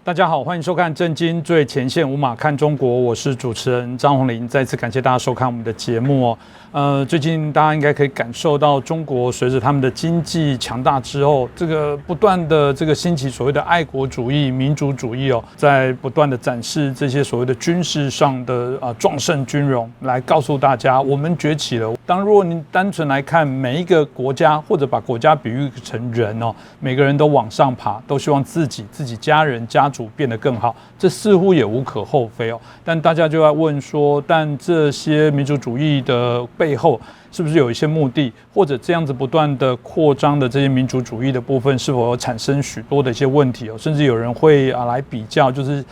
大家好，欢迎收看震惊最前线无马看中国，我是主持人张宏林。再次感谢大家收看我们的节目哦。最近大家应该可以感受到，中国随着他们的经济强大之后，这个不断的这个兴起所谓的爱国主义、民族主义哦，在不断的展示这些所谓的军事上的壮盛军容，来告诉大家我们崛起了。如果你单纯来看每一个国家，或者把国家比喻成人哦，每个人都往上爬，都希望自己家人家族变得更好，这似乎也无可厚非哦。但大家就在问说，但这些民族主义的背后是不是有一些目的，或者这样子不断的扩张的这些民族主义的部分，是否有产生许多的一些问题哦？甚至有人会来比较，就是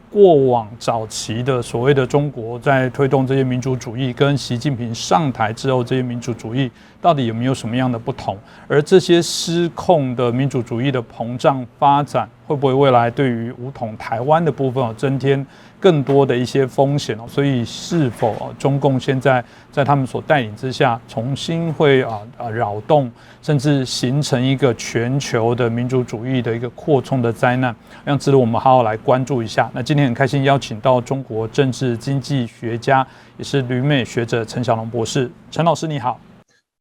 过往早期的所谓的中国在推动这些民族主义，跟习近平上台之后这些民族主义到底有没有什么样的不同？而这些失控的民族主义的膨胀发展，会不会未来对于武统台湾的部分增添更多的一些风险？所以是否中共现在在他们所带领之下，重新会扰动，甚至形成一个全球的民族主义的一个扩充的灾难，让值得我们好好来关注一下。那今天很开心邀请到中国政治经济学家，也是旅美学者陈小龙博士。陈老师你好。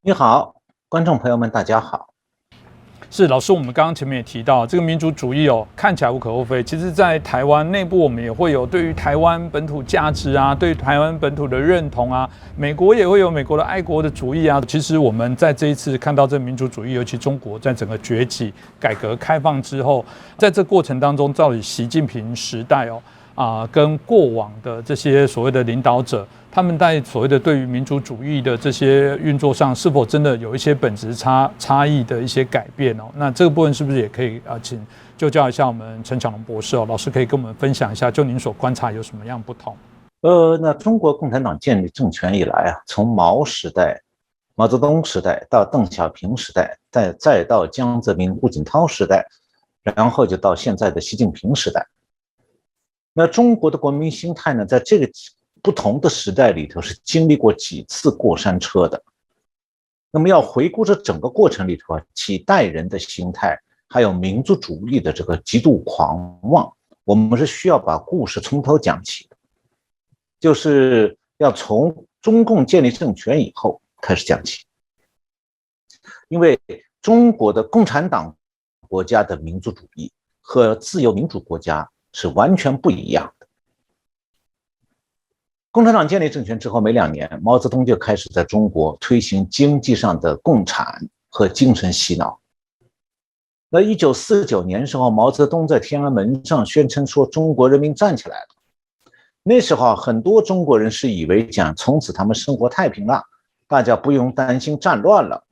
你好，观众朋友们大家好。是老师，我们刚刚前面也提到，这个民族主义看起来无可厚非。其实，在台湾内部，我们也会有对于台湾本土价值啊，对于台湾本土的认同啊。美国也会有美国的爱国的主义啊。其实我们在这一次看到这民族主义，尤其中国在整个崛起、改革开放之后，在这过程当中，到底习近平时代跟过往的这些所谓的领导者，他们在所谓的对于民族主义的这些运作上，是否真的有一些本质差异的一些改变哦？那这个部分是不是也可以请就教一下我们陈小龙博士哦？老师可以跟我们分享一下，就您所观察有什么样不同？那中国共产党建立政权以来从毛时代、毛泽东时代到邓小平时代，再到江泽民、胡锦涛时代，然后就到现在的习近平时代。那中国的国民心态呢，在这个不同的时代里头是经历过几次过山车的。那么要回顾这整个过程里头几代人的心态，还有民族主义的这个极度狂妄，我们是需要把故事从头讲起的，就是要从中共建立政权以后开始讲起。因为中国的共产党国家的民族主义和自由民主国家是完全不一样的。共产党建立政权之后没2年，毛泽东就开始在中国推行经济上的共产和精神洗脑。那1949年时候，毛泽东在天安门上宣称说中国人民站起来了。那时候很多中国人是以为讲从此他们生活太平了，大家不用担心战乱了。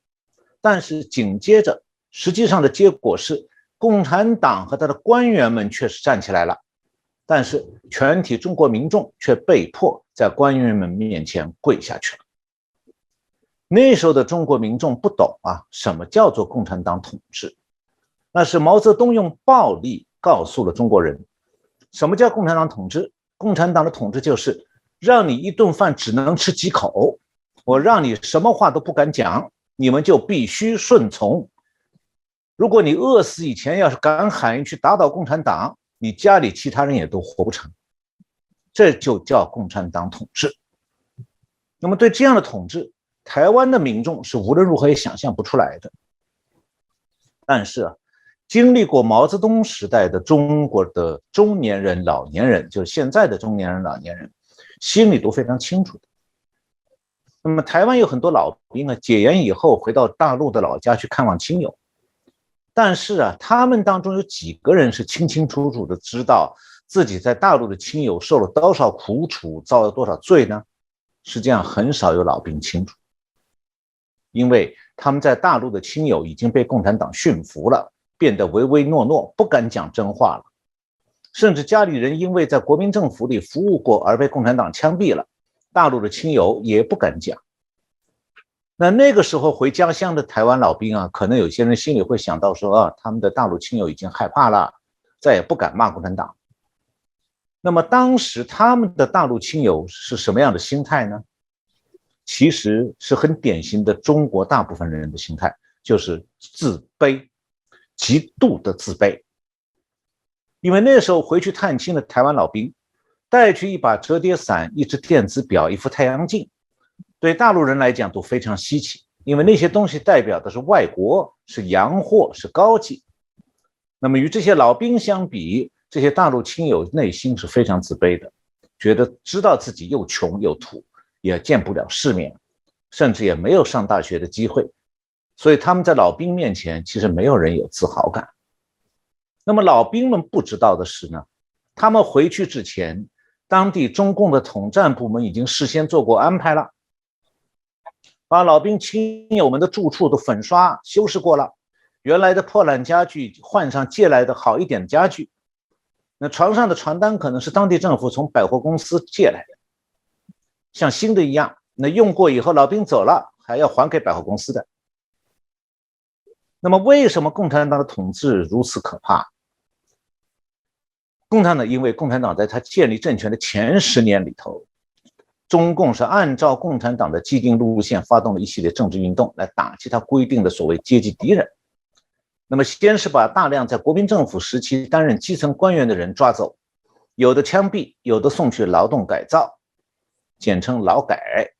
但是紧接着实际上的结果是，共产党和他的官员们确实站起来了，但是全体中国民众却被迫在官员们面前跪下去了。那时候的中国民众不懂什么叫做共产党统治，那是毛泽东用暴力告诉了中国人什么叫共产党统治。共产党的统治就是让你一顿饭只能吃几口，我让你什么话都不敢讲，你们就必须顺从。如果你饿死以前要是敢喊去打倒共产党，你家里其他人也都活不成。这就叫共产党统治。那么对这样的统治，台湾的民众是无论如何也想象不出来的。但是经历过毛泽东时代的中国的中年人、老年人，就是现在的中年人、老年人，心里都非常清楚的。那么台湾有很多老兵解严以后回到大陆的老家去看望亲友，但是他们当中有几个人是清清楚楚的知道自己在大陆的亲友受了多少苦楚，遭了多少罪呢？实际上很少有老兵清楚，因为他们在大陆的亲友已经被共产党驯服了，变得唯唯诺诺，不敢讲真话了。甚至家里人因为在国民政府里服务过而被共产党枪毙了，大陆的亲友也不敢讲。那个时候回家乡的台湾老兵可能有些人心里会想到说他们的大陆亲友已经害怕了，再也不敢骂共产党。那么当时他们的大陆亲友是什么样的心态呢？其实是很典型的中国大部分人的心态，就是自卑，极度的自卑。因为那时候回去探亲的台湾老兵带去一把折叠伞、一只电子表、一副太阳镜，对大陆人来讲都非常稀奇，因为那些东西代表的是外国，是洋货，是高级。那么与这些老兵相比，这些大陆亲友内心是非常自卑的，觉得知道自己又穷又土，也见不了世面，甚至也没有上大学的机会，所以他们在老兵面前其实没有人有自豪感。那么老兵们不知道的是呢，他们回去之前，当地中共的统战部门已经事先做过安排了，把老兵亲友们的住处都粉刷修饰过了，原来的破烂家具换上借来的好一点的家具，那床上的床单可能是当地政府从百货公司借来的，像新的一样，那用过以后老兵走了还要还给百货公司的。那么为什么共产党的统治如此可怕？因为共产党在他建立政权的前10年里头，中共是按照共产党的既定路线发动了一系列政治运动，来打击他规定的所谓阶级敌人。那么先是把大量在国民政府时期担任基层官员的人抓走，有的枪毙，有的送去劳动改造，简称劳改。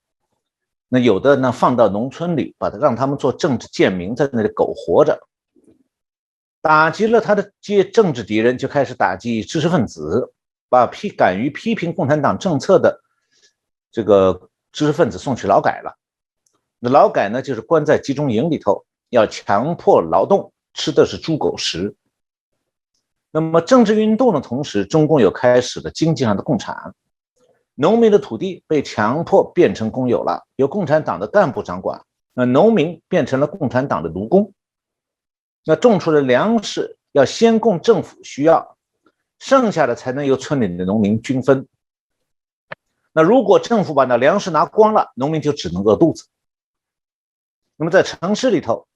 那有的呢放到农村里，让他们做政治贱民，在那里苟活着。打击了他的政治敌人，就开始打击知识分子，把敢于批评共产党政策的这个知识分子送去劳改了。那劳改呢，就是关在集中营里头，要强迫劳动，吃的是猪狗食。那么政治运动的同时，中共又开始了经济上的共产，农民的土地被强迫变成公有了，由共产党的干部掌管，那农民变成了共产党的奴工。那种出的粮食要先供政府需要，剩下的才能由村里的农民均分。那如果政府把那粮食拿光了，农民就只能饿肚子。那么在城市里头，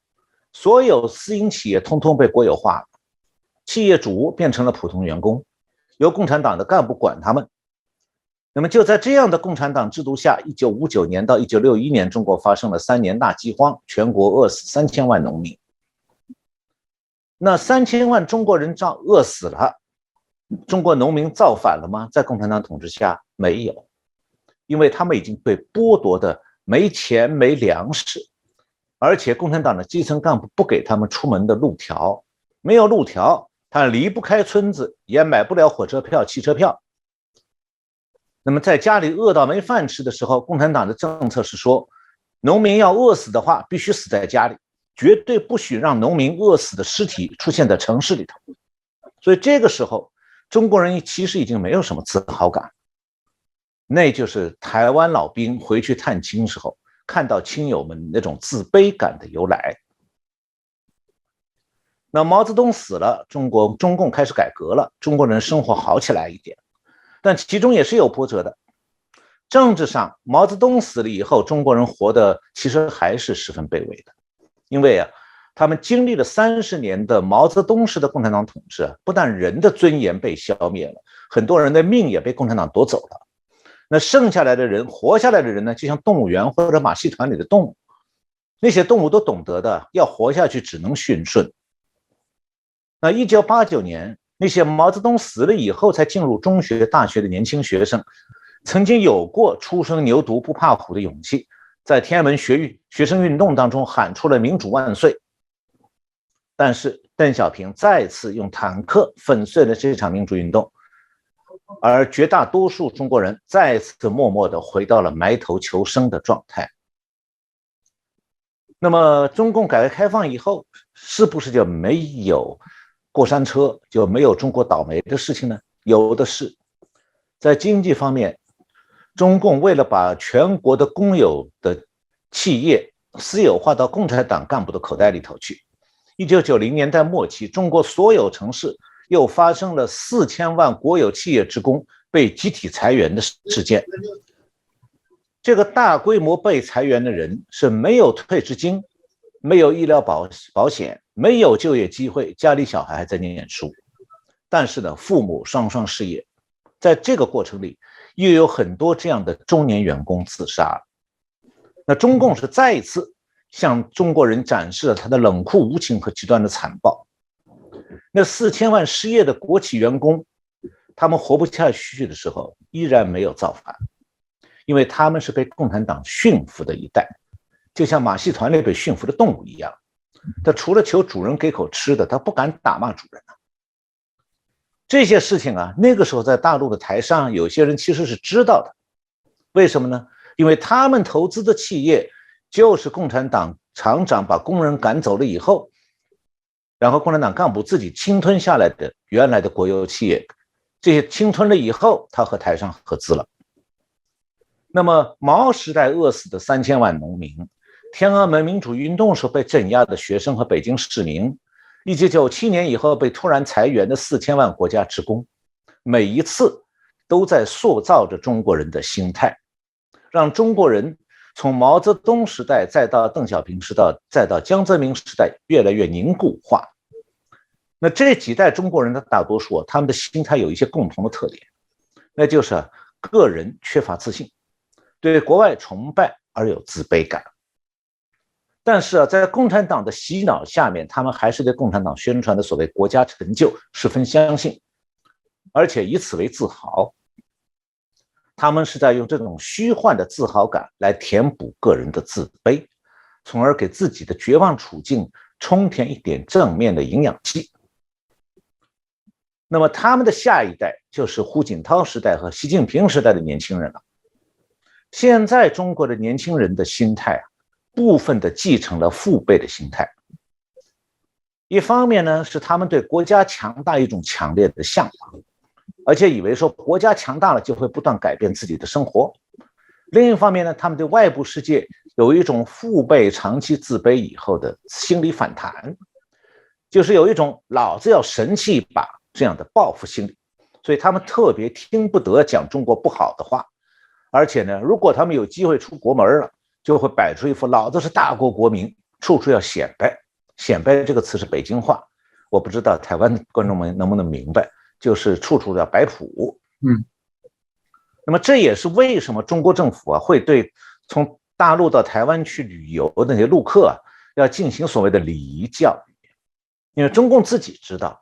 所有私营企业通通被国有化了，企业主变成了普通员工，由共产党的干部管他们。那么就在这样的共产党制度下，1959年到1961年，中国发生了3年大饥荒，全国饿死3000万农民。那3000万中国人饿死了，中国农民造反了吗？在共产党统治下没有，因为他们已经被剥夺的没钱没粮食，而且共产党的基层干部不给他们出门的路条，没有路条，他离不开村子，也买不了火车票、汽车票。那么在家里饿到没饭吃的时候，共产党的政策是说，农民要饿死的话，必须死在家里，绝对不许让农民饿死的尸体出现在城市里头。所以这个时候，中国人其实已经没有什么自豪感，那就是台湾老兵回去探亲时候看到亲友们那种自卑感的由来。那毛泽东死了，中共开始改革了，中国人生活好起来一点，但其中也是有波折的。政治上，毛泽东死了以后，中国人活得其实还是十分卑微的，因为他们经历了30年的毛泽东式的共产党统治，不但人的尊严被消灭了，很多人的命也被共产党夺走了。那剩下来的人，活下来的人呢，就像动物园或者马戏团里的动物，那些动物都懂得的，要活下去只能驯顺。那1989年，那些毛泽东死了以后才进入中学、大学的年轻学生，曾经有过初生牛犊不怕虎的勇气，在天安门学生运动当中喊出了民主万岁。但是邓小平再次用坦克粉碎了这场民主运动，而绝大多数中国人再次默默地回到了埋头求生的状态。那么中共改革开放以后，是不是就没有过山车，就没有中国倒霉的事情呢？有的是。在经济方面，中共为了把全国的公有的企业私有化到共产党干部的口袋里头去，1990年代末期，中国所有城市又发生了4000万国有企业职工被集体裁员的事件。这个大规模被裁员的人是没有退职金，没有医疗保险，没有就业机会，家里小孩还在念书，但是呢，父母双双失业。在这个过程里，又有很多这样的中年员工自杀。那中共是再一次向中国人展示了他的冷酷无情和极端的残暴。那4000万失业的国企员工，他们活不下去的时候，依然没有造反，因为他们是被共产党驯服的一代，就像马戏团里被驯服的动物一样。他除了求主人给口吃的，他不敢打骂主人啊。这些事情啊，那个时候在大陆的台上，有些人其实是知道的。为什么呢？因为他们投资的企业就是共产党厂长把工人赶走了以后，然后共产党干部自己侵吞下来的原来的国有企业，这些侵吞了以后，他和台商合资了。那么毛时代饿死的3000万农民，天安门民主运动时被镇压的学生和北京市民，1997年以后被突然裁员的4000万国家职工，每一次都在塑造着中国人的心态，让中国人从毛泽东时代再到邓小平时代再到江泽民时代越来越凝固化。那这几代中国人的大多数，他们的心态有一些共同的特点，那就是个人缺乏自信，对国外崇拜而有自卑感。但是在共产党的洗脑下面，他们还是对共产党宣传的所谓国家成就十分相信，而且以此为自豪。他们是在用这种虚幻的自豪感来填补个人的自卑，从而给自己的绝望处境充填一点正面的营养剂。那么他们的下一代就是胡锦涛时代和习近平时代的年轻人了。现在中国的年轻人的心态部分的继承了父辈的心态。一方面呢，是他们对国家强大一种强烈的向往，而且以为说国家强大了就会不断改变自己的生活。另一方面呢，他们对外部世界有一种父辈长期自卑以后的心理反弹，就是有一种老子要神气一把这样的报复心理，所以他们特别听不得讲中国不好的话。而且呢，如果他们有机会出国门了，就会摆出一副老子是大国国民，处处要显摆。显摆这个词是北京话，我不知道台湾观众们能不能明白，就是处处要摆谱。那么这也是为什么中国政府会对从大陆到台湾去旅游的那些陆客要进行所谓的礼仪教育。因为中共自己知道，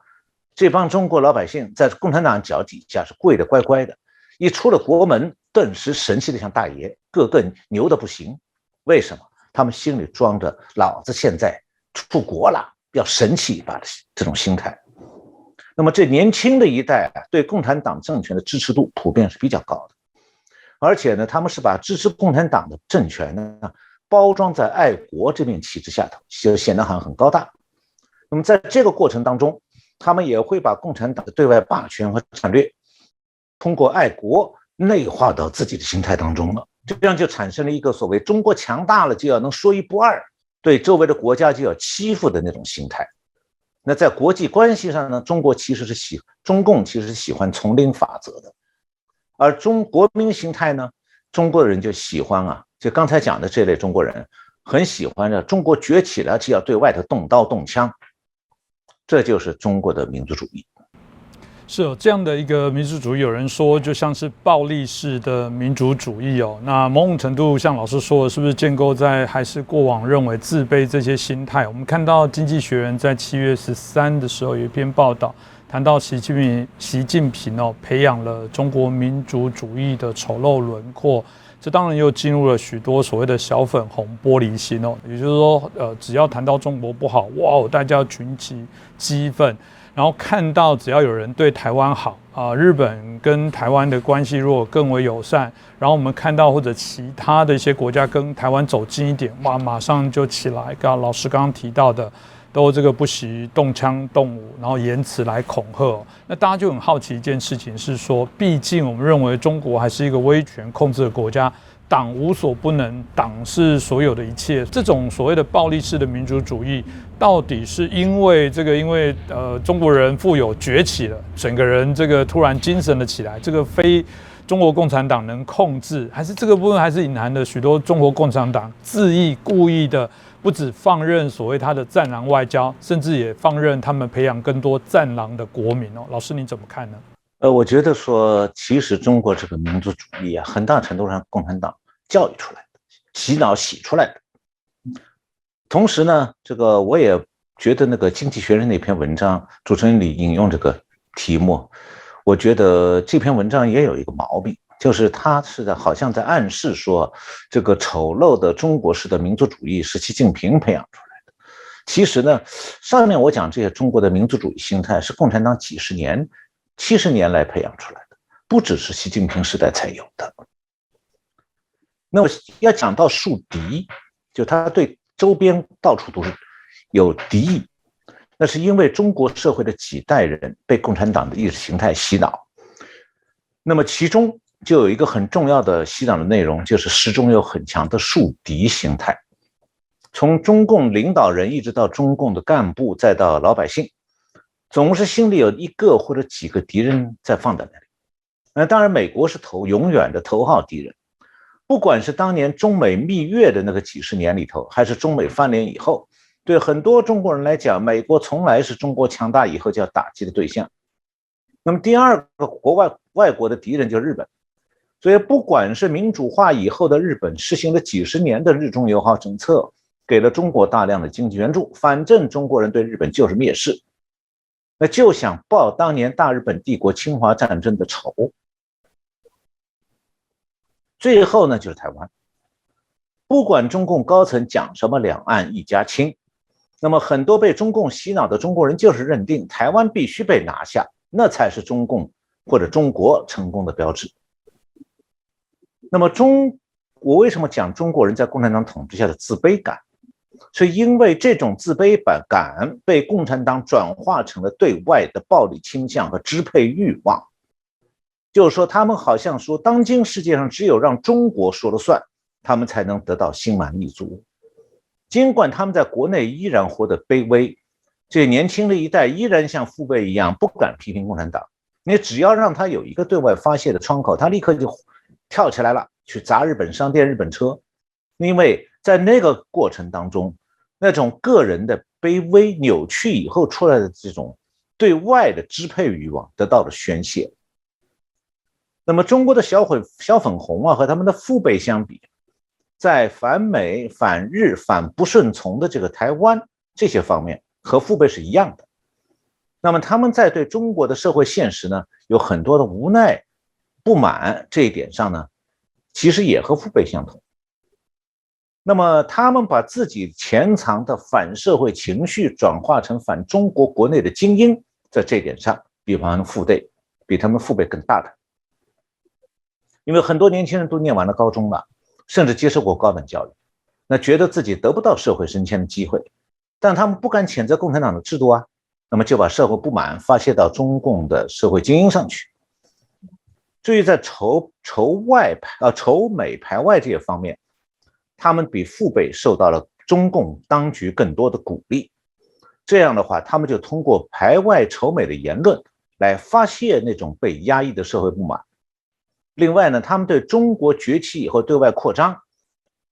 这帮中国老百姓在共产党脚底下是跪得乖乖的，一出了国门顿时神气的像大爷，个个牛的不行。为什么？他们心里装着老子现在出国了要神气一把的这种心态。那么这年轻的一代对共产党政权的支持度普遍是比较高的，而且呢，他们是把支持共产党的政权呢包装在爱国这面旗帜下头，就显得好像很高大。那么在这个过程当中，他们也会把共产党的对外霸权和战略通过爱国内化到自己的心态当中了，这样就产生了一个所谓中国强大了就要能说一不二，对周围的国家就要欺负的那种心态。那在国际关系上呢，中共其实是喜欢丛林法则的，而国民心态呢，中国人就喜欢就刚才讲的这类中国人很喜欢中国崛起了就要对外头动刀动枪，这就是中国的民族主义。是有这样的一个民族主义，有人说就像是暴力式的民族主义哦。那某种程度像老师说的，是不是建构在还是过往认为自卑这些心态？我们看到《经济学人》在7月13的时候有一篇报道，谈到习近平培养了中国民族主义的丑陋轮廓。这当然又进入了许多所谓的小粉红玻璃心哦，也就是说，只要谈到中国不好，哇，大家群起激愤。然后看到只要有人对台湾好日本跟台湾的关系如果更为友善，然后我们看到或者其他的一些国家跟台湾走近一点，哇，马上就起来。老师刚刚提到的，都这个不惜动枪动武，然后言辞来恐吓。那大家就很好奇一件事情是说，毕竟我们认为中国还是一个威权控制的国家。党无所不能，党是所有的一切。这种所谓的暴力式的民族主义，到底是因为中国人富有崛起了，整个人这个突然精神了起来，这个非中国共产党能控制，还是这个部分还是隐含了许多中国共产党恣意故意的，不只放任所谓他的战狼外交，甚至也放任他们培养更多战狼的国民哦。老师你怎么看呢？我觉得说，其实中国这个民族主义很大程度上共产党教育出来的，洗脑洗出来的。同时呢，这个我也觉得那个《经济学人》那篇文章，主持人你引用这个题目，我觉得这篇文章也有一个毛病，就是他好像在暗示说，这个丑陋的中国式的民族主义是习近平培养出来的。其实呢，上面我讲这些中国的民族主义心态是共产党几十年、70年来培养出来的，不只是习近平时代才有的。那么要讲到树敌，就他对周边到处都是有敌意，那是因为中国社会的几代人被共产党的意识形态洗脑。那么其中就有一个很重要的洗脑的内容，就是始终有很强的树敌心态。从中共领导人一直到中共的干部，再到老百姓，总是心里有一个或者几个敌人在放在那里。那当然，美国是永远的头号敌人。不管是当年中美蜜月的那个几十年里头，还是中美翻脸以后，对很多中国人来讲，美国从来是中国强大以后就要打击的对象。那么第二个外国的敌人就是日本。所以不管是民主化以后的日本实行了几十年的日中友好政策，给了中国大量的经济援助，反正中国人对日本就是蔑视，那就想报当年大日本帝国侵华战争的仇。最后呢，就是台湾。不管中共高层讲什么两岸一家亲，那么很多被中共洗脑的中国人就是认定台湾必须被拿下，那才是中共或者中国成功的标志。那么我为什么讲中国人在共产党统治下的自卑感，是因为这种自卑感被共产党转化成了对外的暴力倾向和支配欲望。就是说，他们好像说，当今世界上只有让中国说了算，他们才能得到心满意足。尽管他们在国内依然活得卑微，这年轻的一代依然像父辈一样不敢批评共产党。你只要让他有一个对外发泄的窗口，他立刻就跳起来了，去砸日本商店、日本车。因为在那个过程当中，那种个人的卑微扭曲以后出来的这种对外的支配欲望得到了宣泄。那么中国的小粉红啊，和他们的父辈相比，在反美、反日、反不顺从的这个台湾这些方面和父辈是一样的。那么他们在对中国的社会现实呢，有很多的无奈、不满，这一点上呢，其实也和父辈相同。那么他们把自己潜藏的反社会情绪转化成反中国国内的精英，在这一点上比他们父辈更大的。因为很多年轻人都念完了高中了，甚至接受过高等教育，那觉得自己得不到社会升迁的机会，但他们不敢谴责共产党的制度啊，那么就把社会不满发泄到中共的社会精英上去。至于在仇美排外这些方面，他们比父辈受到了中共当局更多的鼓励。这样的话，他们就通过排外仇美的言论来发泄那种被压抑的社会不满。另外呢，他们对中国崛起以后对外扩张，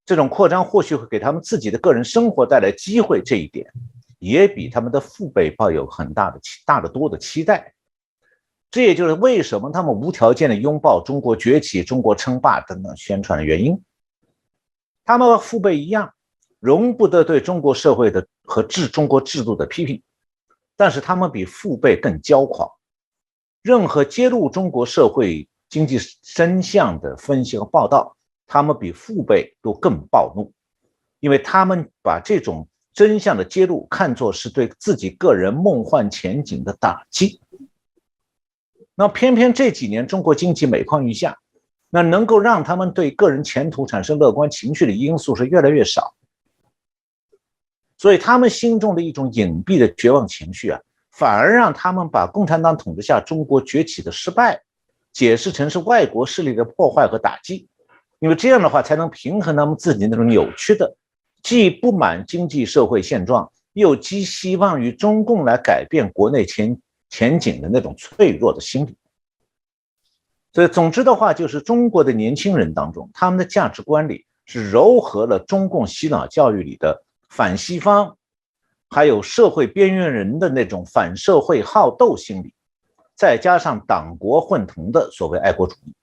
这种扩张或许会给他们自己的个人生活带来机会，这一点也比他们的父辈抱有很大的多的期待。这也就是为什么他们无条件的拥抱中国崛起、中国称霸等等宣传的原因。他们和父辈一样，容不得对中国社会的和中国制度的批评，但是他们比父辈更骄狂。任何揭露中国社会经济真相的分析和报道，他们比父辈都更暴怒，因为他们把这种真相的揭露看作是对自己个人梦幻前景的打击。那偏偏这几年中国经济每况愈下，那能够让他们对个人前途产生乐观情绪的因素是越来越少，所以他们心中的一种隐蔽的绝望情绪啊，反而让他们把共产党统治下中国崛起的失败解释成是外国势力的破坏和打击，因为这样的话才能平衡他们自己那种扭曲的既不满经济社会现状，又寄希望于中共来改变国内前景的那种脆弱的心理。所以总之的话，就是中国的年轻人当中，他们的价值观里是糅合了中共洗脑教育里的反西方，还有社会边缘人的那种反社会好斗心理，再加上党国混同的所谓爱国主义。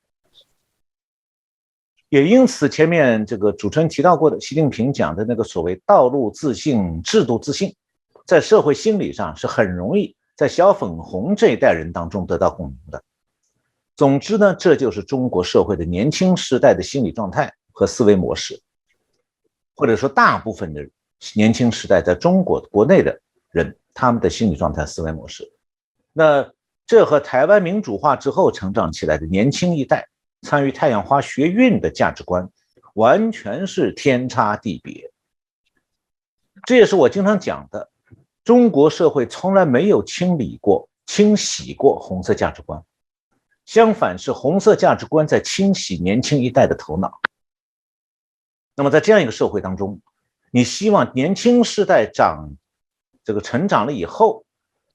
也因此前面这个主持人提到过的习近平讲的那个所谓道路自信、制度自信，在社会心理上是很容易在小粉红这一代人当中得到共鸣的。总之呢，这就是中国社会的年轻时代的心理状态和思维模式，或者说大部分的年轻时代在中国国内的人他们的心理状态思维模式。那这和台湾民主化之后成长起来的年轻一代参与太阳花学运的价值观完全是天差地别。这也是我经常讲的，中国社会从来没有清洗过红色价值观，相反是红色价值观在清洗年轻一代的头脑。那么在这样一个社会当中，你希望年轻世代成长了以后，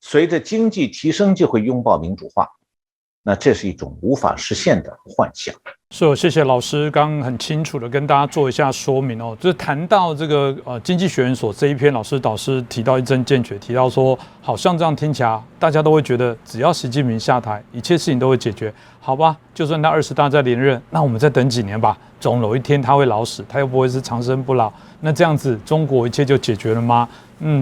随着经济提升就会拥抱民主化，那这是一种无法实现的幻想。是，谢谢老师刚刚很清楚的跟大家做一下说明哦。就是谈到这个经济学人所这一篇，老师导师提到一针见血，提到说好像这样听起来大家都会觉得只要习近平下台，一切事情都会解决。好吧，就算他20大再连任，那我们再等几年吧，总有一天他会老死，他又不会是长生不老。那这样子中国一切就解决了吗？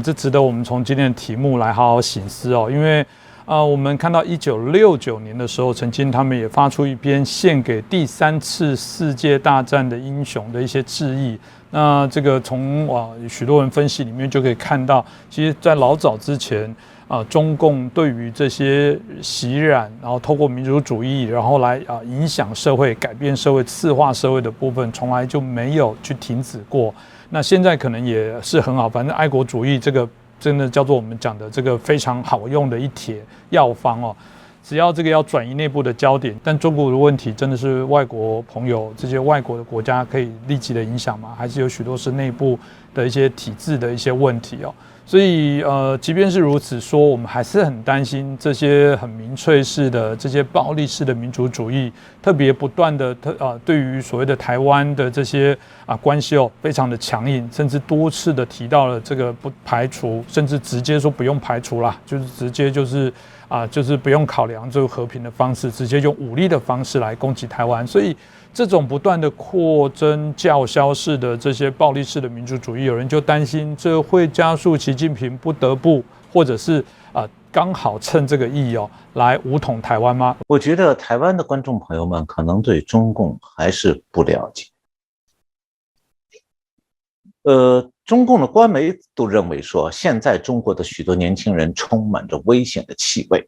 这值得我们从今天的题目来好好省思哦。因为我们看到1969年的时候，曾经他们也发出一篇献给第3次世界大战的英雄的一些致意。那这个从许多人分析里面就可以看到，其实在老早之前中共对于这些洗染，然后透过民族主义，然后来影响社会、改变社会、次化社会的部分，从来就没有去停止过。那现在可能也是很好，反正爱国主义这个真的叫做我们讲的这个非常好用的一帖药方哦。只要这个要转移内部的焦点，但中国的问题真的是外国朋友这些外国的国家可以立即的影响吗？还是有许多是内部的一些体制的一些问题哦？所以即便是如此说，我们还是很担心这些很民粹式的这些暴力式的民族主义，特别不断的对于所谓的台湾的这些关系非常的强硬，甚至多次的提到了这个不排除，甚至直接说不用排除啦，就是直接就是不用考量这个和平的方式，直接用武力的方式来攻击台湾。所以这种不断的扩增叫嚣式的这些暴力式的民族主义，有人就担心这会加速习近平不得不或者是刚好趁这个意来武统台湾吗？我觉得台湾的观众朋友们可能对中共还是不了解。中共的官媒都认为说，现在中国的许多年轻人充满着危险的气味，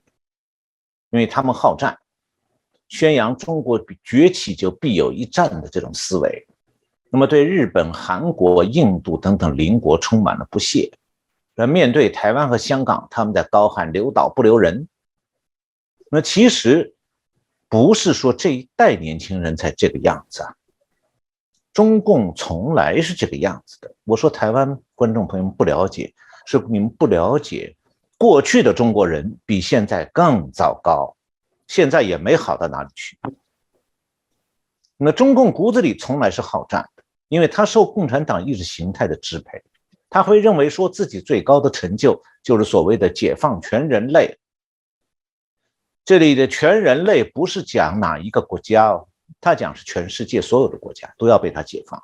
因为他们好战，宣扬中国崛起就必有一战的这种思维，那么对日本、韩国、印度等等邻国充满了不屑。而面对台湾和香港，他们在高喊留岛不留人。那其实不是说这一代年轻人才这个样子啊，中共从来是这个样子的。我说台湾观众朋友们不了解，是你们不了解过去的中国人比现在更糟糕，现在也没好到哪里去。那中共骨子里从来是好战的，因为他受共产党意识形态的支配，他会认为说自己最高的成就就是所谓的解放全人类。这里的全人类不是讲哪一个国家他讲是全世界所有的国家都要被他解放。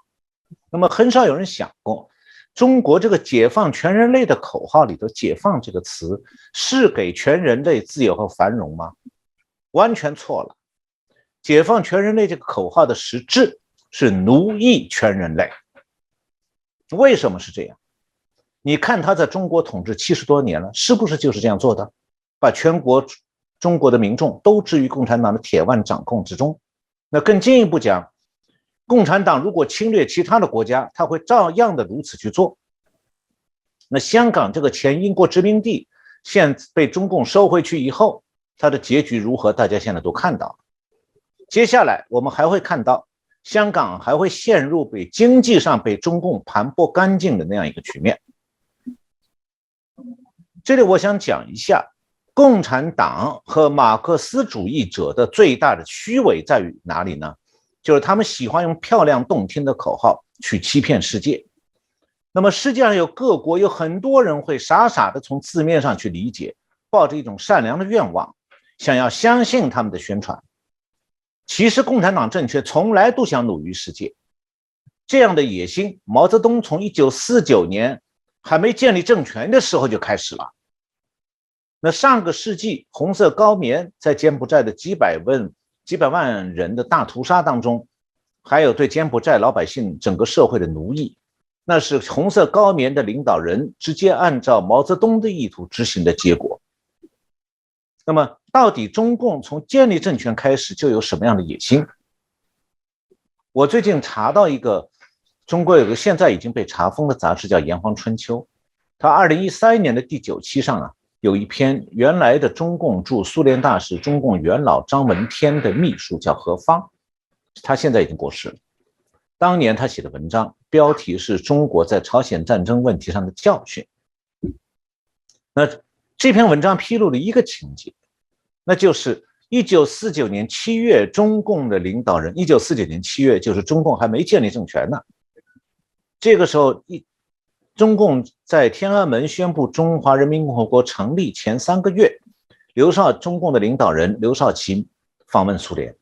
那么很少有人想过，中国这个解放全人类的口号里头，解放这个词是给全人类自由和繁荣吗？完全错了。解放全人类这个口号的实质是奴役全人类。为什么是这样？你看他在中国统治70多年了，是不是就是这样做的？把全国中国的民众都置于共产党的铁腕掌控之中。那更进一步讲，共产党如果侵略其他的国家，他会照样的如此去做。那香港这个前英国殖民地现在被中共收回去以后，它的结局如何，大家现在都看到了。接下来我们还会看到香港还会陷入被经济上被中共盘剥干净的那样一个局面。这里我想讲一下，共产党和马克思主义者的最大的虚伪在于哪里呢？就是他们喜欢用漂亮动听的口号去欺骗世界。那么世界上有各国有很多人会傻傻的从字面上去理解，抱着一种善良的愿望，想要相信他们的宣传。其实共产党政权从来都想奴役世界，这样的野心，毛泽东从1949年还没建立政权的时候就开始了。那上个世纪红色高棉在柬埔寨的几百万人的大屠杀当中，还有对柬埔寨老百姓整个社会的奴役，那是红色高棉的领导人直接按照毛泽东的意图执行的结果。那么到底中共从建立政权开始就有什么样的野心？我最近查到一个中国有个现在已经被查封的杂志叫《炎黄春秋》，它2013年的第9期上有一篇原来的中共驻苏联大使、中共元老张闻天的秘书叫何方，他现在已经过世了。当年他写的文章标题是中国在朝鲜战争问题上的教训。那这篇文章披露了一个情节，那就是1949年7月，中共的领导人，1949年7月就是中共还没建立政权呢。这个时候，中共在天安门宣布中华人民共和国成立前3个月，中共的领导人刘少奇访问苏联，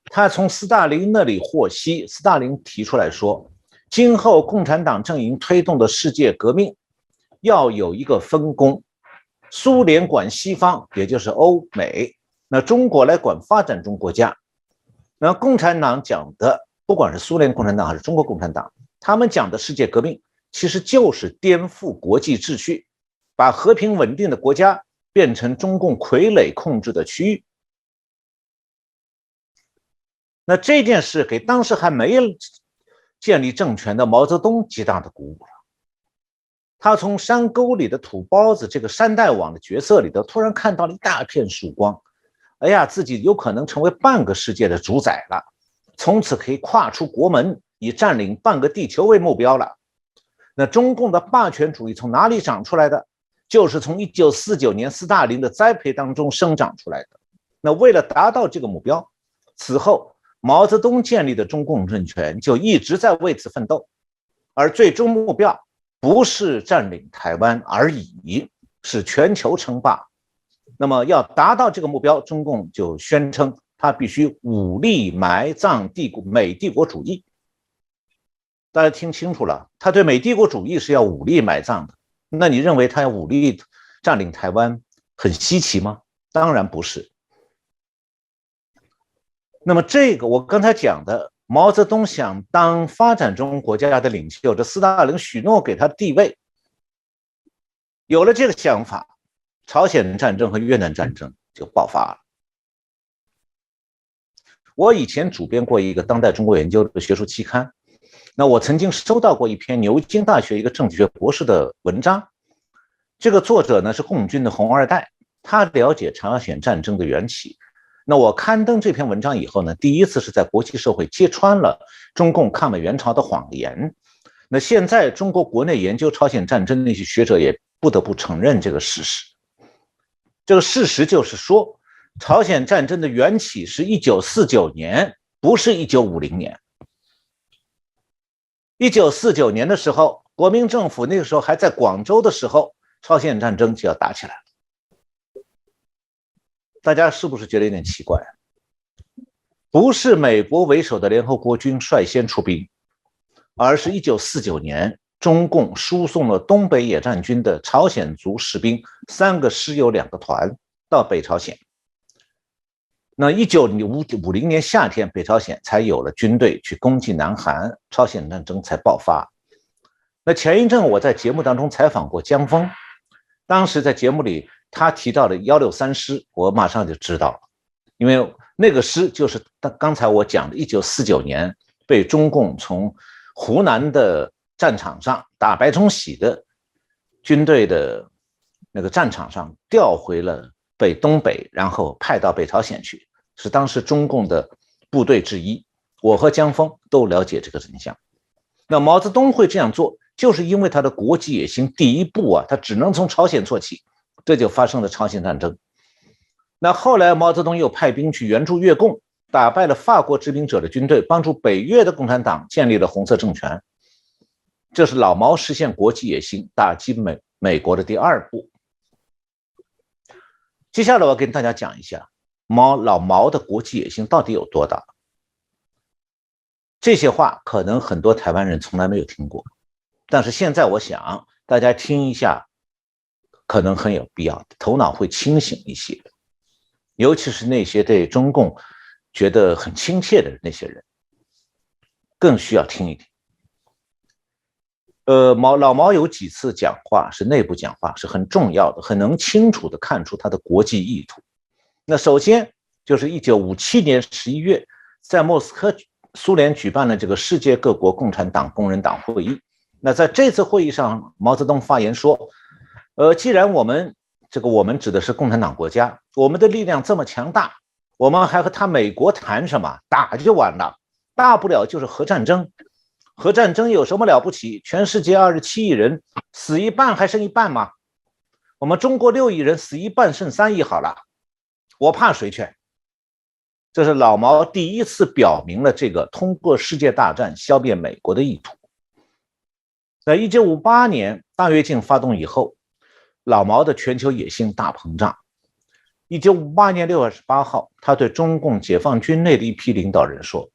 他从斯大林那里获悉，斯大林提出来说，今后共产党阵营推动的世界革命要有一个分工，苏联管西方，也就是欧美，那中国来管发展中国家。那共产党讲的，不管是苏联共产党还是中国共产党，他们讲的世界革命其实就是颠覆国际秩序，把和平稳定的国家变成中共傀儡控制的区域。那这件事给当时还没建立政权的毛泽东极大的鼓舞了。他从山沟里的土包子这个山大王的角色里头突然看到了一大片曙光，哎呀，自己有可能成为半个世界的主宰了，从此可以跨出国门，以占领半个地球为目标了。那中共的霸权主义从哪里长出来的？就是从1949年斯大林的栽培当中生长出来的。那为了达到这个目标，此后毛泽东建立的中共政权就一直在为此奋斗，而最终目标不是占领台湾而已，是全球称霸。那么要达到这个目标，中共就宣称他必须武力埋葬美帝国主义。大家听清楚了，他对美帝国主义是要武力埋葬的。那你认为他要武力占领台湾很稀奇吗？当然不是。那么这个我刚才讲的，毛泽东想当发展中国家的领袖，这斯大林许诺给他地位，有了这个想法，朝鲜战争和越南战争就爆发了。我以前主编过一个当代中国研究的学术期刊，那我曾经收到过一篇牛津大学一个政治学博士的文章，这个作者呢是共军的红二代，他了解朝鲜战争的缘起。那我刊登这篇文章以后呢，第一次是在国际社会揭穿了中共抗美援朝的谎言。那现在中国国内研究朝鲜战争的那些学者也不得不承认这个事实。这个事实就是说，朝鲜战争的缘起是1949年，不是1950年。1949年的时候，国民政府那个时候还在广州的时候，朝鲜战争就要打起来了。大家是不是觉得有点奇怪？不是美国为首的联合国军率先出兵，而是1949年中共输送了东北野战军的朝鲜族士兵3个师有2个团到北朝鲜。那1950年夏天，北朝鲜才有了军队去攻击南韩，朝鲜战争才爆发。那前一阵我在节目当中采访过江峰，当时在节目里他提到的163师，我马上就知道了，因为那个师就是刚才我讲的1949年被中共从湖南的战场上打白崇禧的军队的那个战场上调回了东北，然后派到北朝鲜去，是当时中共的部队之一。我和江峰都了解这个真相。那毛泽东会这样做，就是因为他的国际野心第一步他只能从朝鲜做起，这就发生了朝鲜战争。那后来毛泽东又派兵去援助越共，打败了法国殖民者的军队，帮助北越的共产党建立了红色政权。这是老毛实现国际野心，打击美国的第2步。接下来我跟大家讲一下老毛的国际野心到底有多大。这些话可能很多台湾人从来没有听过，但是现在我想大家听一下，可能很有必要，头脑会清醒一些，尤其是那些对中共觉得很亲切的那些人，更需要听一听。老毛有几次讲话是内部讲话，是很重要的，很能清楚地看出他的国际意图。那首先就是1957年11月，在莫斯科，苏联举办了这个世界各国共产党工人党会议。那在这次会议上，毛泽东发言说，既然我们指的是共产党国家，我们的力量这么强大，我们还和他美国谈什么？打就完了，大不了就是核战争。核战争有什么了不起？全世界27亿人，死一半还剩一半吗？我们中国6亿人，死一半剩3亿好了，我怕谁去？这是老毛第一次表明了这个通过世界大战消灭美国的意图。在1958年大跃进发动以后，老毛的全球野心大膨胀。1958年6月28号，他对中共解放军内的一批领导人说，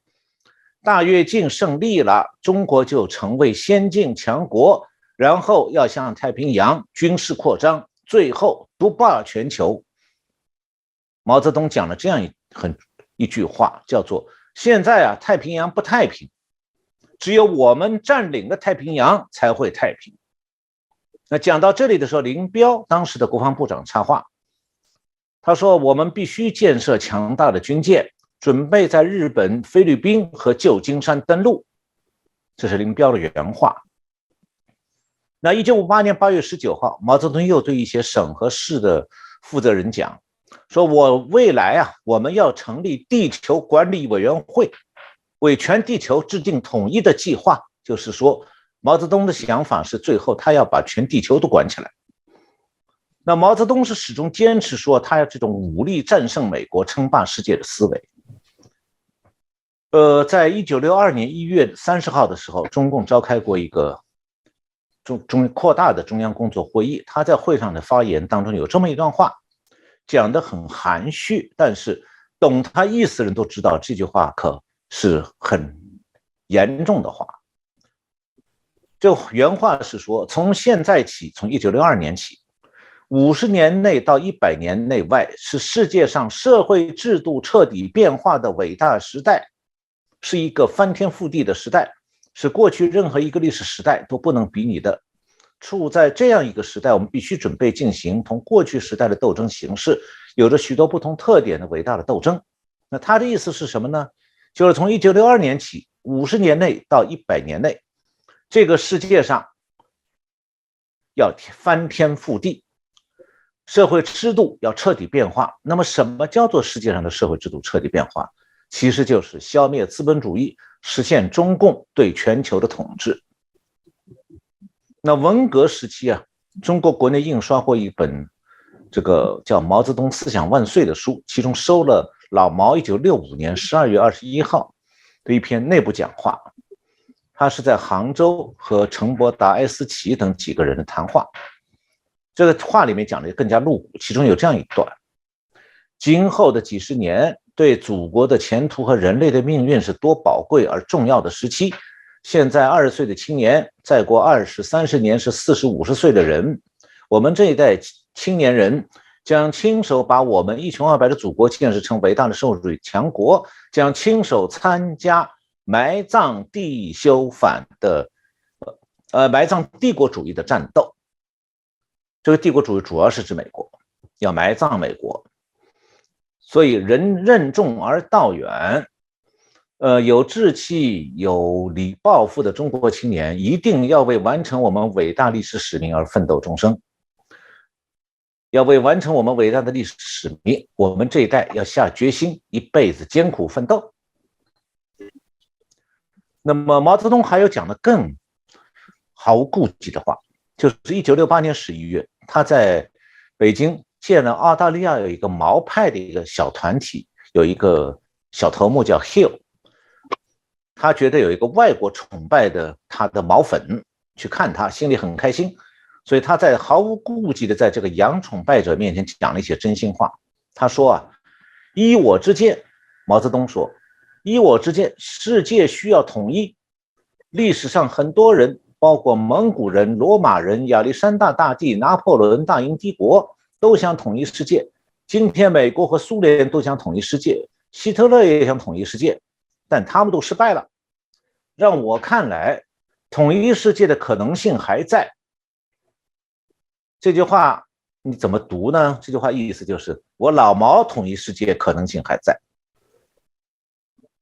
大跃进胜利了，中国就成为先进强国，然后要向太平洋军事扩张，最后独霸全球。毛泽东讲了这样一句话，叫做现在太平洋不太平，只有我们占领了太平洋才会太平。那讲到这里的时候，林彪当时的国防部长插话，他说我们必须建设强大的军舰，准备在日本、菲律宾和旧金山登陆。这是林彪的原话。那1958年8月19号，毛泽东又对一些省和市的负责人讲，说我未来我们要成立地球管理委员会，为全地球制定统一的计划。就是说，毛泽东的想法是最后他要把全地球都管起来。那毛泽东是始终坚持说他要这种武力战胜美国、称霸世界的思维。在1962年1月30号的时候，中共召开过一个扩大的中央工作会议，他在会上的发言当中有这么一段话，讲得很含蓄，但是懂他意思的人都知道这句话可是很严重的话。这原话是说，从现在起，从1962年起，50年内到100年内外，是世界上社会制度彻底变化的伟大时代，是一个翻天覆地的时代，是过去任何一个历史时代都不能比拟的。处在这样一个时代，我们必须准备进行同过去时代的斗争形式有着许多不同特点的伟大的斗争。那他的意思是什么呢？就是从1962年起，50年内到100年内，这个世界上要翻天覆地，社会制度要彻底变化。那么什么叫做世界上的社会制度彻底变化？其实就是消灭资本主义，实现中共对全球的统治。那文革时期中国国内印刷过一本这个叫《毛泽东思想万岁》的书，其中收了老毛1965年12月21号的一篇内部讲话。他是在杭州和陈伯达、埃思齐等几个人的谈话。这个话里面讲的更加露骨，其中有这样一段：今后的几十年对祖国的前途和人类的命运是多宝贵而重要的时期。现在20岁的青年，再过20、30年是40、50岁的人，我们这一代青年人将亲手把我们一穷二白的祖国建设成伟大的社会主义强国，将亲手参加埋葬帝国主义的战斗。这个帝国主义主要是指美国，要埋葬美国。所以人任重而道远，有志气、有理抱负的中国青年一定要为完成我们伟大历史使命而奋斗终生。要为完成我们伟大的历史使命，我们这一代要下决心，一辈子艰苦奋斗。那么毛泽东还有讲的更毫无顾忌的话，就是1968年11月，他在北京见了澳大利亚有一个毛派的一个小团体，有一个小头目叫 Hill， 他觉得有一个外国崇拜的他的毛粉去看他，心里很开心，所以他在毫无顾忌的在这个洋崇拜者面前讲了一些真心话。他说依我之见，毛泽东说，依我之见，世界需要统一。历史上很多人包括蒙古人、罗马人、亚历山大大帝、拿破仑、大英帝国都想统一世界。今天美国和苏联都想统一世界，希特勒也想统一世界，但他们都失败了。让我看来，统一世界的可能性还在。这句话你怎么读呢？这句话意思就是我老毛统一世界可能性还在。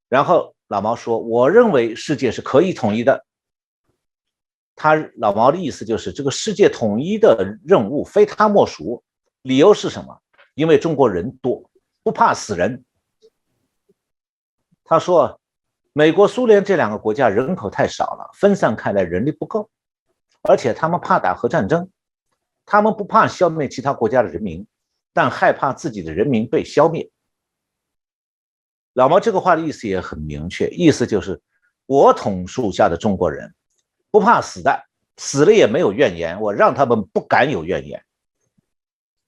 然后老毛说，我认为世界是可以统一的。老毛的意思就是这个世界统一的任务非他莫属。理由是什么？因为中国人多，不怕死人。他说美国苏联这两个国家人口太少了，分散开来人力不够，而且他们怕打核战争。他们不怕消灭其他国家的人民，但害怕自己的人民被消灭。老毛这个话的意思也很明确，意思就是我统属下的中国人不怕死的，死了也没有怨言，我让他们不敢有怨言。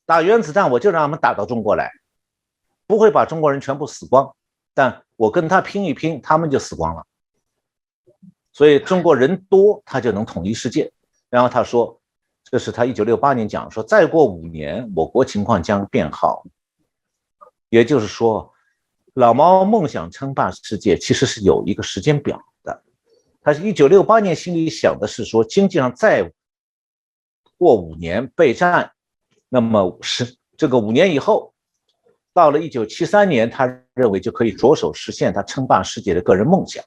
打原子弹我就让他们打到中国来，不会把中国人全部死光，但我跟他拼一拼，他们就死光了。所以中国人多，他就能统一世界。然后他说，这是他1968年讲，说再过5年我国情况将变好。也就是说，老毛梦想称霸世界其实是有一个时间表的。他是1968年心里想的是说，经济上再过5年备战，那么这个5年以后，到了1973年，他认为就可以着手实现他称霸世界的个人梦想。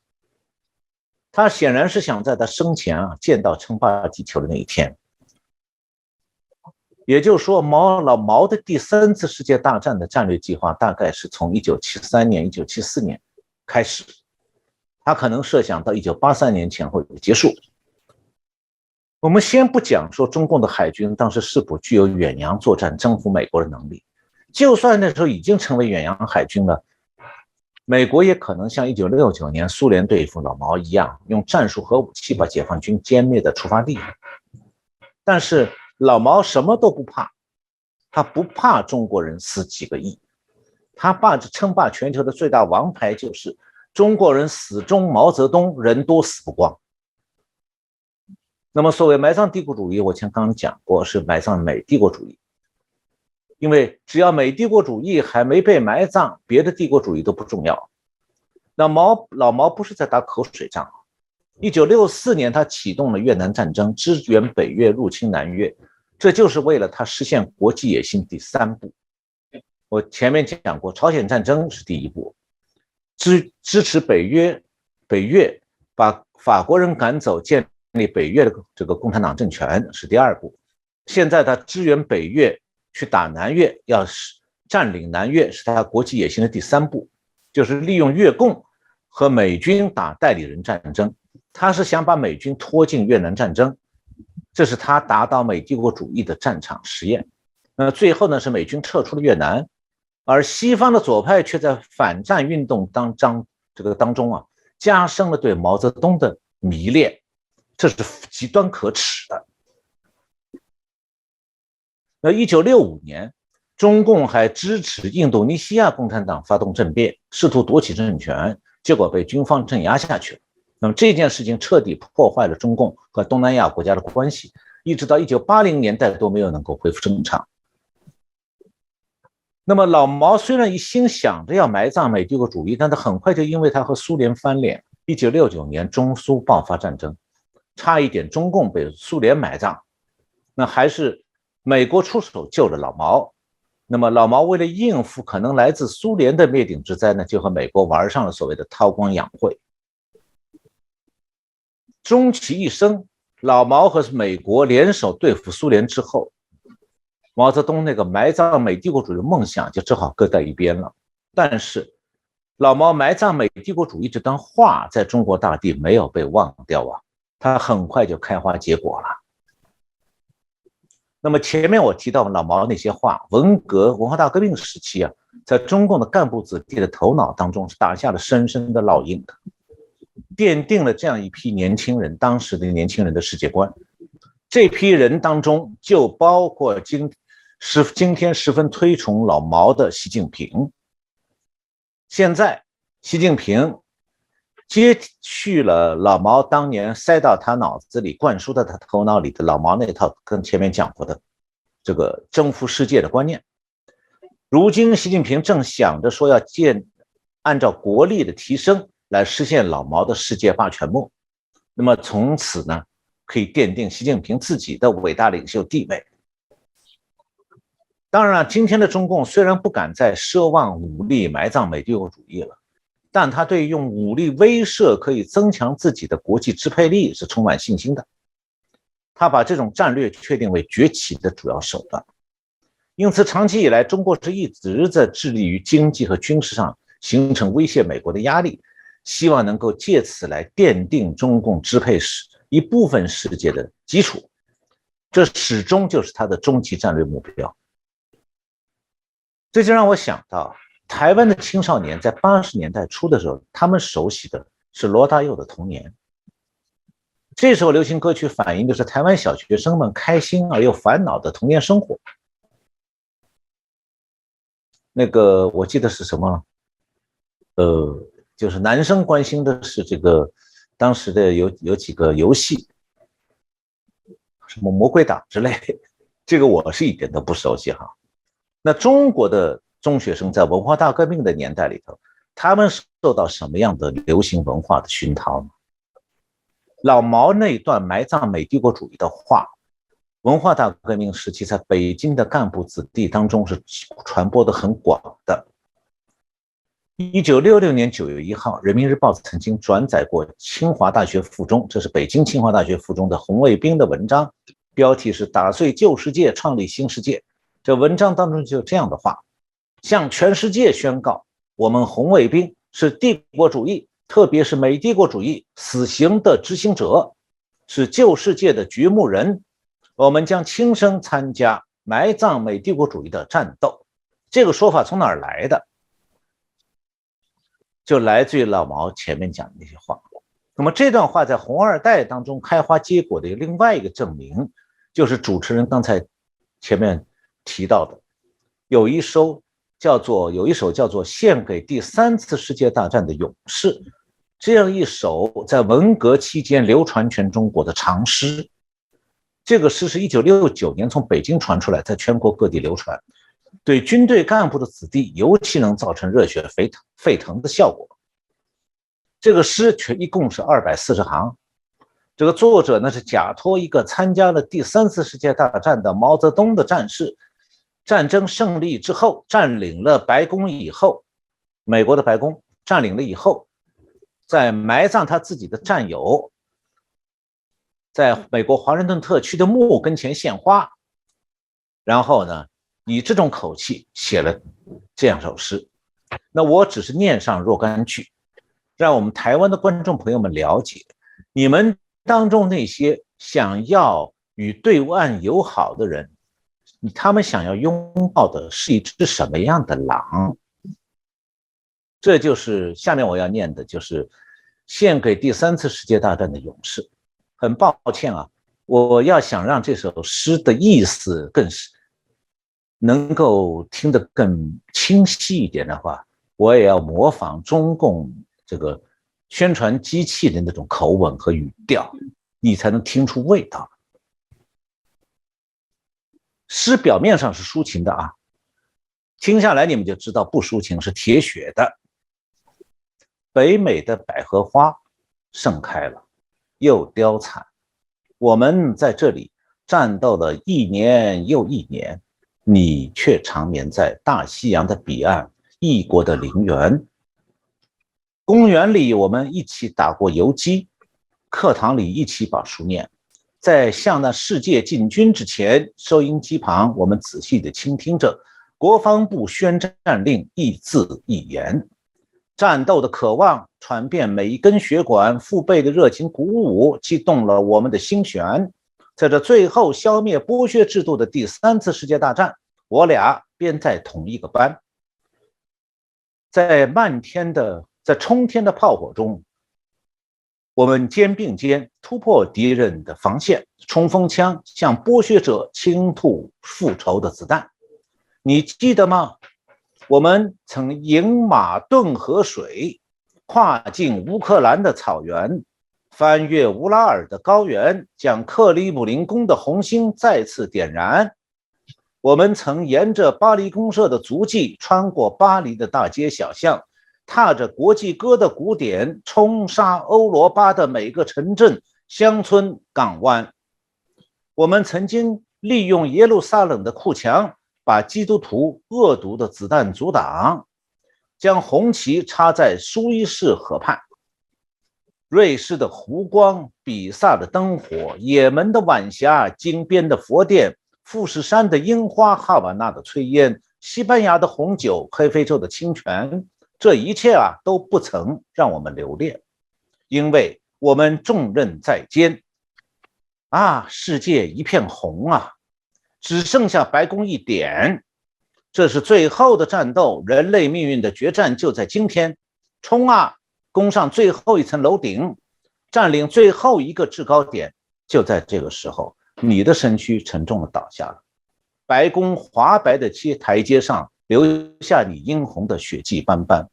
他显然是想在他生前见到称霸地球的那一天。也就是说，老毛的第3次世界大战的战略计划大概是从1973年、1974年开始，他可能设想到1983年前后结束。我们先不讲说中共的海军当时是否具有远洋作战征服美国的能力，就算那时候已经成为远洋海军了，美国也可能像1969年苏联对付老毛一样，用战术核武器把解放军歼灭的出发地。但是老毛什么都不怕，他不怕中国人死几个亿，他称霸全球的最大王牌就是中国人死忠毛泽东，人多死不光。那么所谓埋葬帝国主义，我刚刚讲过，是埋葬美帝国主义。因为只要美帝国主义还没被埋葬，别的帝国主义都不重要。那老毛不是在打口水仗。1964年他启动了越南战争，支援北越入侵南越，这就是为了他实现国际野心第3步。我前面讲过，朝鲜战争是第1步，支持北越把法国人赶走，建立北越的这个共产党政权是第2步。现在他支援北越去打南越，要占领南越，是他国际野心的第3步，就是利用越共和美军打代理人战争。他是想把美军拖进越南战争，这是他打倒美帝国主义的战场实验。最后呢，是美军撤出了越南，而西方的左派却在反战运动当中加深了对毛泽东的迷恋，这是极端可耻的。1965年，中共还支持印度尼西亚共产党发动政变，试图夺取政权，结果被军方镇压下去了。那么这件事情彻底破坏了中共和东南亚国家的关系，一直到1980年代都没有能够恢复正常。那么老毛虽然一心想着要埋葬美帝国主义，但他很快就因为他和苏联翻脸，1969年中苏爆发战争，差一点中共被苏联埋葬，那还是美国出手救了老毛。那么老毛为了应付可能来自苏联的灭顶之灾呢，就和美国玩上了所谓的韬光养晦。终其一生，老毛和美国联手对付苏联之后，毛泽东那个埋葬美帝国主义的梦想就只好搁在一边了。但是老毛埋葬美帝国主义这段话在中国大地没有被忘掉它很快就开花结果了。那么前面我提到老毛那些话，文化大革命时期在中共的干部子弟的头脑当中是打下了深深的烙印的，奠定了这样一批年轻人，当时的年轻人的世界观。这批人当中就包括今天十分推崇老毛的习近平。现在习近平接续了老毛当年塞到他脑子里、灌输到他头脑里的老毛那套跟前面讲过的这个征服世界的观念。如今习近平正想着说要按照国力的提升来实现老毛的世界霸权梦，那么从此呢，可以奠定习近平自己的伟大领袖地位。当然，今天的中共虽然不敢再奢望武力埋葬美帝国主义了，但他对用武力威慑可以增强自己的国际支配力是充满信心的。他把这种战略确定为崛起的主要手段。因此，长期以来，中国是一直在致力于经济和军事上形成威胁美国的压力，希望能够借此来奠定中共支配一部分世界的基础。这始终就是他的终极战略目标。这就让我想到，台湾的青少年在80年代初的时候，他们熟悉的是罗大佑的童年。这首流行歌曲反映的是台湾小学生们开心而又烦恼的童年生活。那个我记得是什么？就是男生关心的是这个当时的有几个游戏，什么魔鬼党之类，这个我是一点都不熟悉哈。那中国的中学生在文化大革命的年代里头，他们受到什么样的流行文化的熏陶呢？老毛那段埋葬美帝国主义的话，文化大革命时期在北京的干部子弟当中是传播的很广的。1966年9月1号，人民日报曾经转载过清华大学附中，这是北京清华大学附中的红卫兵的文章，标题是打碎旧世界，创立新世界。这文章当中就有这样的话：向全世界宣告，我们红卫兵是帝国主义，特别是美帝国主义死刑的执行者，是旧世界的掘墓人，我们将亲身参加埋葬美帝国主义的战斗。这个说法从哪儿来的？就来自于老毛前面讲的那些话。那么这段话在红二代当中开花结果的另外一个证明，就是主持人刚才前面提到的，有一首叫做《献给第3次世界大战的勇士》，这样一首在文革期间流传全中国的长诗。这个诗是1969年从北京传出来，在全国各地流传，对军队干部的子弟尤其能造成热血沸腾的效果。这个诗一共是240行，这个作者呢是假托一个参加了第3次世界大战的毛泽东的战士，战争胜利之后占领了白宫以后，美国的白宫占领了以后，在埋葬他自己的战友，在美国华盛顿特区的墓跟前献花，然后呢以这种口气写了这样首诗。那我只是念上若干句，让我们台湾的观众朋友们了解，你们当中那些想要与对岸友好的人，他们想要拥抱的是一只什么样的狼？这就是下面我要念的，就是献给第3次世界大战的勇士。很抱歉啊，我要想让这首诗的意思更能够听得更清晰一点的话，我也要模仿中共这个宣传机器的那种口吻和语调，你才能听出味道。诗表面上是抒情的啊，听下来你们就知道不抒情，是铁血的。北美的百合花盛开了，又凋残，我们在这里战斗了1年又1年，你却长眠在大西洋的彼岸，异国的陵园。公园里我们一起打过游击，课堂里一起把书念，在向那世界进军之前，收音机旁我们仔细地倾听着国防部宣战令，一字一言。战斗的渴望传遍每一根血管，父辈的热情鼓舞激动了我们的心弦。在这最后消灭剥削制度的第3次世界大战，我俩编在同一个班，在冲天的炮火中，我们肩并肩突破敌人的防线，冲锋枪向剥削者倾吐复仇的子弹。你记得吗？我们曾饮马顿河水，跨境乌克兰的草原，翻越乌拉尔的高原，将克里姆林宫的红星再次点燃。我们曾沿着巴黎公社的足迹，穿过巴黎的大街小巷，踏着国际歌的鼓点，冲杀欧罗巴的每个城镇、乡村、港湾。我们曾经利用耶路撒冷的库墙，把基督徒恶毒的子弹阻挡，将红旗插在苏伊士河畔。瑞士的湖光，比萨的灯火，也门的晚霞，金边的佛殿，富士山的樱花，哈瓦那的炊烟，西班牙的红酒，黑非洲的清泉，这一切都不曾让我们留恋，因为我们重任在肩。世界一片红只剩下白宫一点。这是最后的战斗，人类命运的决战就在今天。冲攻上最后一层楼顶，占领最后一个制高点。就在这个时候，你的身躯沉重地倒下了，白宫华白的台阶上留下你殷红的血迹斑斑。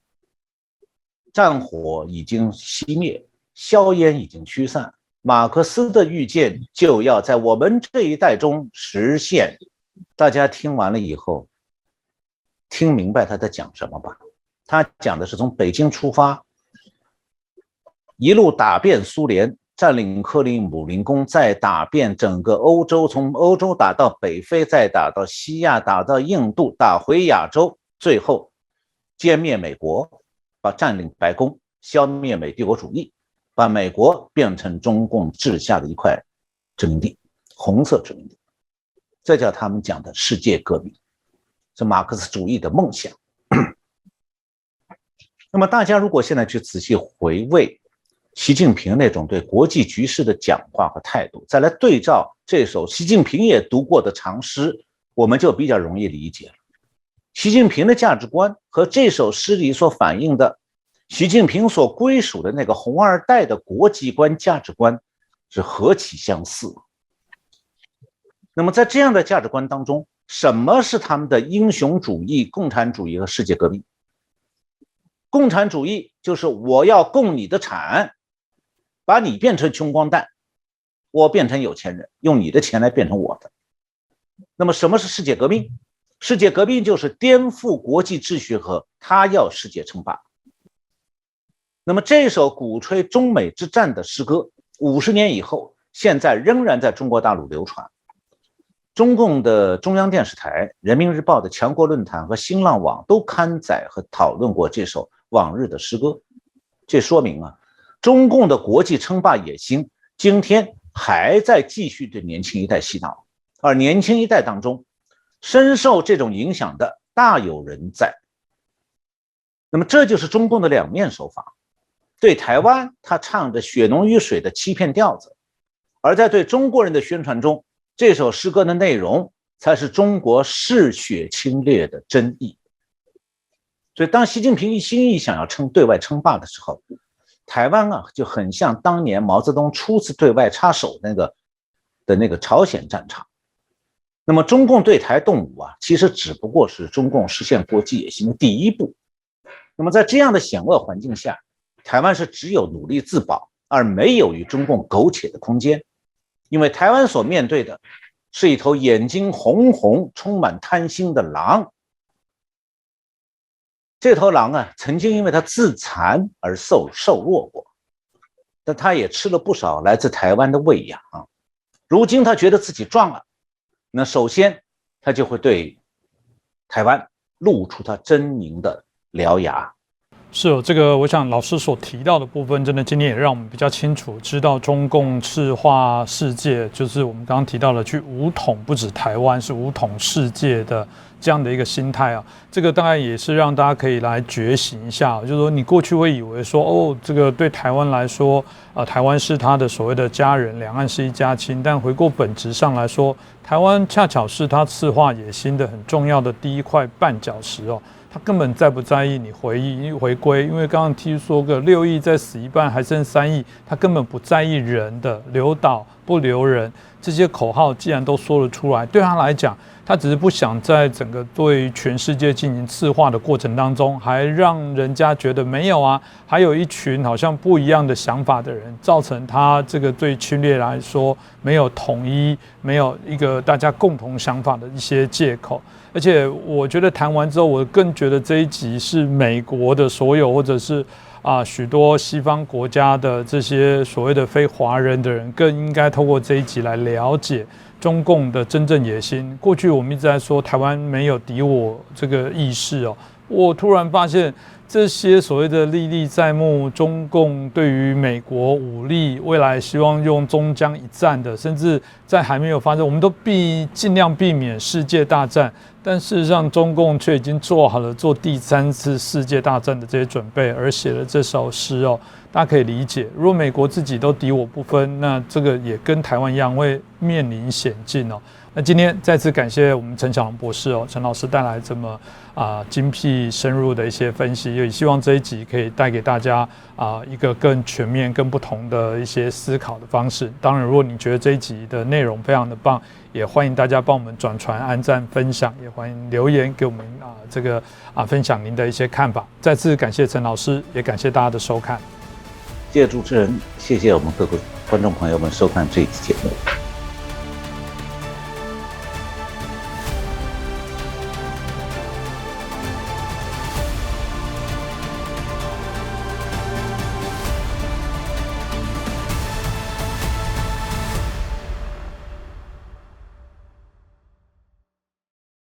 战火已经熄灭，硝烟已经驱散，马克思的预见就要在我们这一代中实现。大家听完了以后，听明白他在讲什么吧？他讲的是从北京出发，一路打遍苏联，占领克里姆林宫，再打遍整个欧洲，从欧洲打到北非，再打到西亚，打到印度，打回亚洲，最后歼灭美国，占领白宫，消灭美帝国主义，把美国变成中共治下的一块殖民地，红色殖民地。这叫他们讲的世界革命，是马克思主义的梦想。那么大家如果现在去仔细回味习近平那种对国际局势的讲话和态度，再来对照这首习近平也读过的长诗，我们就比较容易理解了。习近平的价值观和这首诗里所反映的习近平所归属的那个红二代的国际观价值观是何其相似。那么在这样的价值观当中，什么是他们的英雄主义、共产主义和世界革命？共产主义就是我要共你的产，把你变成穷光蛋，我变成有钱人，用你的钱来变成我的。那么什么是世界革命？世界革命就是颠覆国际秩序和他要世界称霸。那么这首鼓吹中美之战的诗歌，50年以后，现在仍然在中国大陆流传。中共的中央电视台、人民日报的强国论坛和新浪网都刊载和讨论过这首往日的诗歌。这说明中共的国际称霸野心今天还在继续对年轻一代洗脑，而年轻一代当中深受这种影响的大有人在。那么这就是中共的两面手法，对台湾他唱着血浓于水的欺骗调子，而在对中国人的宣传中，这首诗歌的内容才是中国嗜血侵略的真意。所以当习近平一心意想要对外称霸的时候，台湾就很像当年毛泽东初次对外插手那个朝鲜战场。那么中共对台动武其实只不过是中共实现国际野心的第一步。那么在这样的险恶环境下，台湾是只有努力自保，而没有与中共苟且的空间。因为台湾所面对的是一头眼睛红红、充满贪心的狼。这头狼曾经因为他自残而瘦弱过，但他也吃了不少来自台湾的喂养。如今他觉得自己壮了，那首先他就会对台湾露出他狰狞的獠牙。是这个我想老师所提到的部分，真的今天也让我们比较清楚知道中共赤化世界，就是我们刚刚提到的去武统不止台湾，是武统世界的这样的一个心态这个当然也是让大家可以来觉醒一下，就是说你过去会以为说这个对台湾来说台湾是他的所谓的家人，两岸是一家亲，但回过本质上来说，台湾恰巧是他赤化野心的很重要的第一块绊脚石他根本在不在意你回归，因为刚刚听说个6亿再死一半还剩3亿，他根本不在意人的留岛不留人，这些口号既然都说了出来，对他来讲，他只是不想在整个对全世界进行赤化的过程当中，还让人家觉得没有啊，还有一群好像不一样的想法的人，造成他这个对侵略来说没有统一，没有一个大家共同想法的一些借口。而且我觉得谈完之后，我更觉得这一集是美国的所有，或者是许多西方国家的这些所谓的非华人的人，更应该透过这一集来了解中共的真正野心。过去我们一直在说台湾没有敌我这个意识哦，我突然发现这些所谓的历历在目，中共对于美国武力未来希望用中江一战的，甚至在还没有发生，我们都尽量避免世界大战，但事实上中共却已经做好了做第3次世界大战的这些准备，而写了这首诗哦。大家可以理解，如果美国自己都敌我不分，那这个也跟台湾一样会面临险境哦。那今天再次感谢我们陈小龙博士哦，陈老师带来这么精辟深入的一些分析，也希望这一集可以带给大家一个更全面、更不同的一些思考的方式。当然，如果你觉得这一集的内容非常的棒，也欢迎大家帮我们转传、按赞、分享，也欢迎留言给我们分享您的一些看法。再次感谢陈老师，也感谢大家的收看。谢谢主持人，谢谢我们各个观众朋友们收看这一期节目。